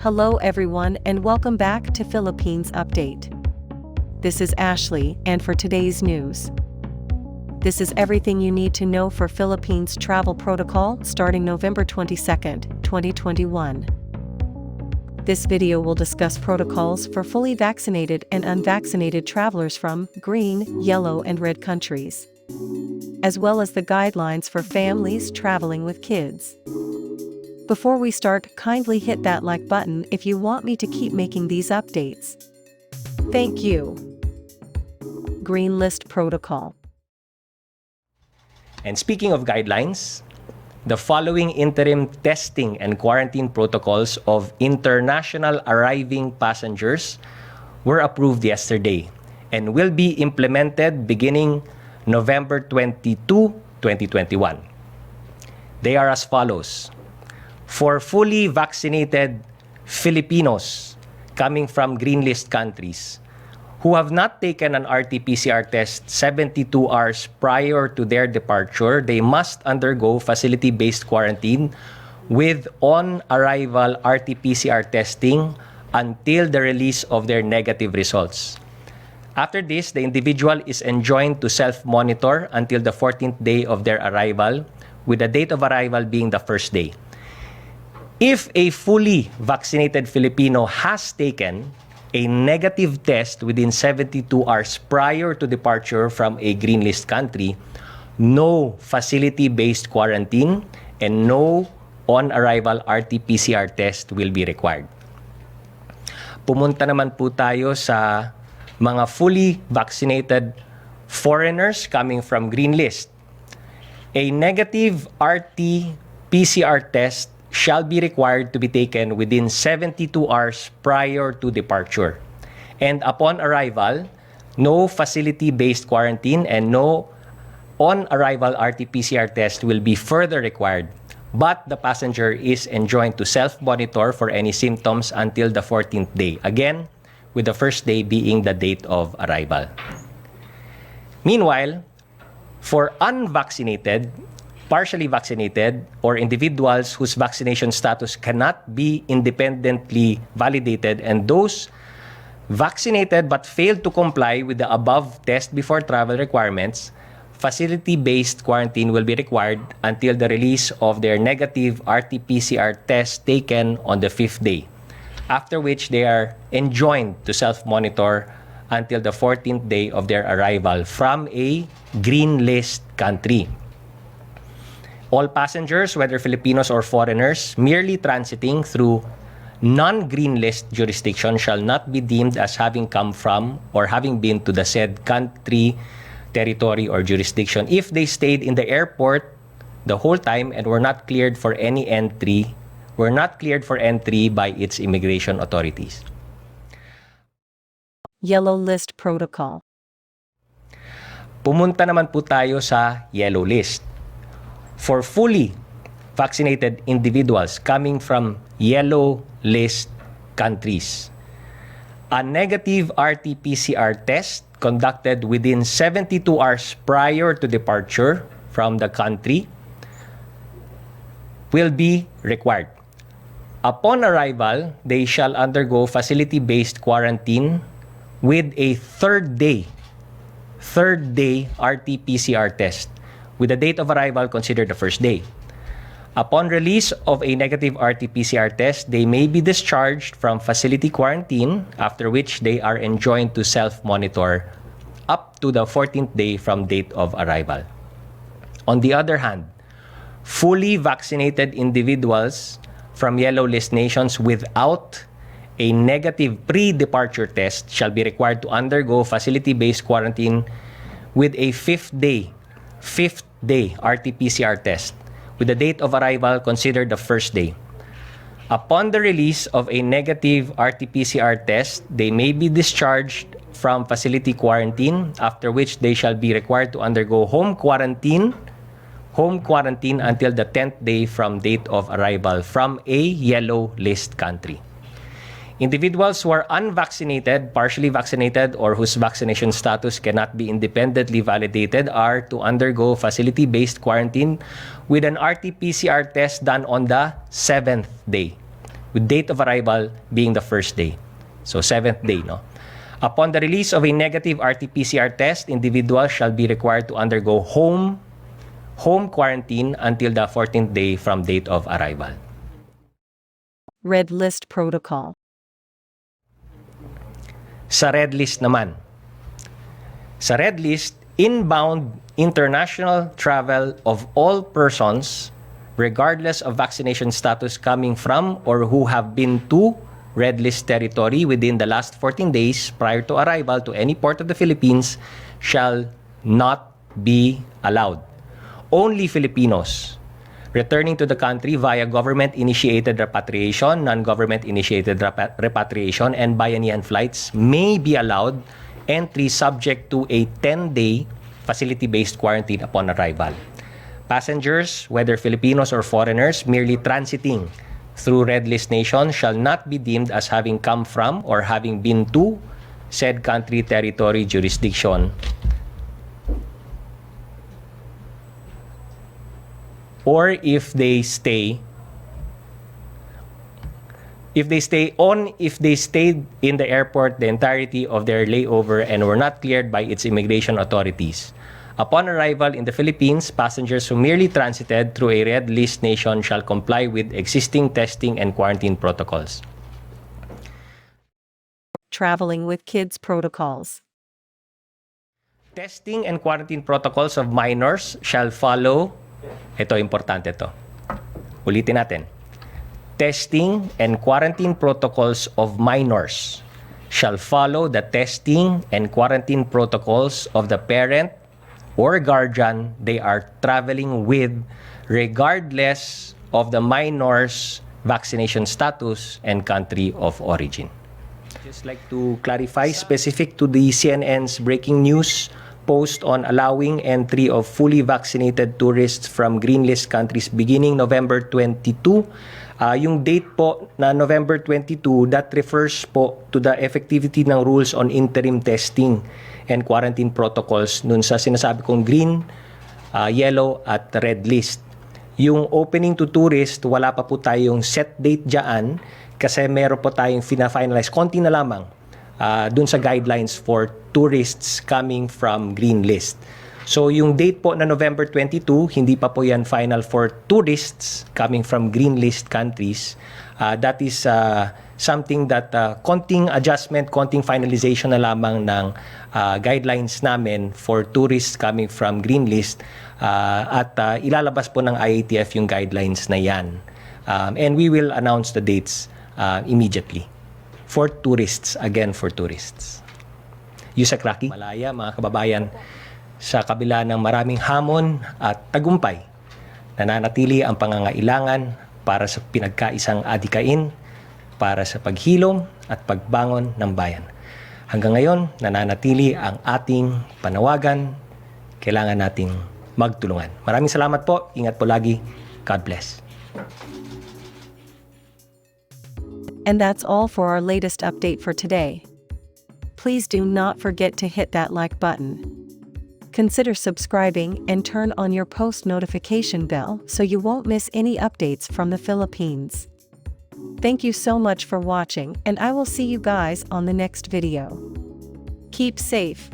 Hello everyone and welcome back to Philippines Update. This is Ashley, and for today's news. This is everything you need to know for Philippines travel protocol starting November 22nd, 2021. This video will discuss protocols for fully vaccinated and unvaccinated travelers from green, yellow, and red countries, as well as the guidelines for families traveling with kids. Before we start, kindly hit that like button if you want me to keep making these updates. Thank you. Green List Protocol. And speaking of guidelines, the following interim testing and quarantine protocols of international arriving passengers were approved yesterday and will be implemented beginning November 22, 2021. They are as follows. For fully vaccinated Filipinos coming from green list countries who have not taken an RT-PCR test 72 hours prior to their departure, they must undergo facility-based quarantine with on-arrival RT-PCR testing until the release of their negative results. After this, the individual is enjoined to self-monitor until the 14th day of their arrival, with the date of arrival being the first day. If a fully vaccinated Filipino has taken a negative test within 72 hours prior to departure from a green list country, no facility-based quarantine and no on-arrival RT-PCR test will be required. Pumunta naman po tayo sa mga fully vaccinated foreigners coming from green list. A negative RT-PCR test shall be required to be taken within 72 hours prior to departure. And upon arrival, no facility-based quarantine and no on-arrival RT-PCR test will be further required, but the passenger is enjoined to self-monitor for any symptoms until the 14th day, again, with the first day being the date of arrival. Meanwhile, for unvaccinated, partially vaccinated, or individuals whose vaccination status cannot be independently validated, and those vaccinated but failed to comply with the above test before travel requirements, facility-based quarantine will be required until the release of their negative RT-PCR test taken on the 5th day, after which they are enjoined to self-monitor until the 14th day of their arrival from a green list country. All passengers, whether Filipinos or foreigners, merely transiting through non-green list jurisdiction shall not be deemed as having come from or having been to the said country, territory, or jurisdiction if they stayed in the airport the whole time and were not cleared for entry by its immigration authorities. Yellow List Protocol. Pumunta naman po tayo sa yellow list. For fully vaccinated individuals coming from yellow list countries, a negative RT-PCR test conducted within 72 hours prior to departure from the country will be required. Upon arrival, they shall undergo facility-based quarantine with a third day RT-PCR test, with the date of arrival considered the first day. Upon release of a negative RT-PCR test, they may be discharged from facility quarantine, after which they are enjoined to self-monitor up to the 14th day from date of arrival. On the other hand, fully vaccinated individuals from yellow list nations without a negative pre-departure test shall be required to undergo facility-based quarantine with a fifth day RT-PCR test, with the date of arrival considered the first day. Upon the release of a negative RT-PCR test, they may be discharged from facility quarantine, after which they shall be required to undergo home quarantine until the 10th day from date of arrival from a yellow list country. Individuals who are unvaccinated, partially vaccinated, or whose vaccination status cannot be independently validated are to undergo facility-based quarantine with an RT-PCR test done on the 7th day, with date of arrival being the first day. So 7th day, no? Upon the release of a negative RT-PCR test, individuals shall be required to undergo home quarantine until the 14th day from date of arrival. Red List Protocol. Sa red list naman. Sa red list, inbound international travel of all persons, regardless of vaccination status, coming from or who have been to red list territory within the last 14 days prior to arrival to any port of the Philippines shall not be allowed. Only Filipinos returning to the country via government-initiated repatriation, non-government-initiated repatriation, and Bayanihan flights may be allowed entry subject to a 10-day facility-based quarantine upon arrival. Passengers, whether Filipinos or foreigners, merely transiting through red list nation shall not be deemed as having come from or having been to said country, territory, jurisdiction, or if they stayed in the airport the entirety of their layover and were not cleared by its immigration authorities. Upon arrival in the Philippines, passengers who merely transited through a red list nation shall comply with existing testing and quarantine protocols. Traveling with kids protocols. Testing and quarantine protocols of minors shall follow. Ito, importante to. Ulitin natin. Testing and quarantine protocols of minors shall follow the testing and quarantine protocols of the parent or guardian they are traveling with, regardless of the minor's vaccination status and country of origin. Just like to clarify, specific to the CNN's breaking news post on allowing entry of fully vaccinated tourists from green list countries beginning November 22. Yung date po na November 22, that refers po to the effectivity ng rules on interim testing and quarantine protocols nun sa sinasabi kong green, yellow at red list. Yung opening to tourist, wala pa po tayong set date dyan kasi meron po tayong fina-finalize konti na lamang dun sa guidelines for tourists coming from green list. So yung date po na November 22, hindi pa po yan final for tourists coming from green list countries. That is something that konting adjustment, konting finalization na lamang ng guidelines namin for tourists coming from green list at ilalabas po ng IATF yung guidelines na yan. And we will announce the dates immediately for tourists, again for tourists. Yusak Raki, Malaya, mga kababayan, sa kabila ng maraming hamon at tagumpay, nananatili ang pangangailangan para sa pinagkaisang adikain, para sa paghilom at pagbangon ng bayan. Hanggang ngayon, nananatili ang ating panawagan, kailangan nating magtulungan. Maraming salamat po, ingat po lagi, God bless. And that's all for our latest update for today. Please do not forget to hit that like button. Consider subscribing and turn on your post notification bell so you won't miss any updates from the Philippines. Thank you so much for watching, and I will see you guys on the next video. Keep safe.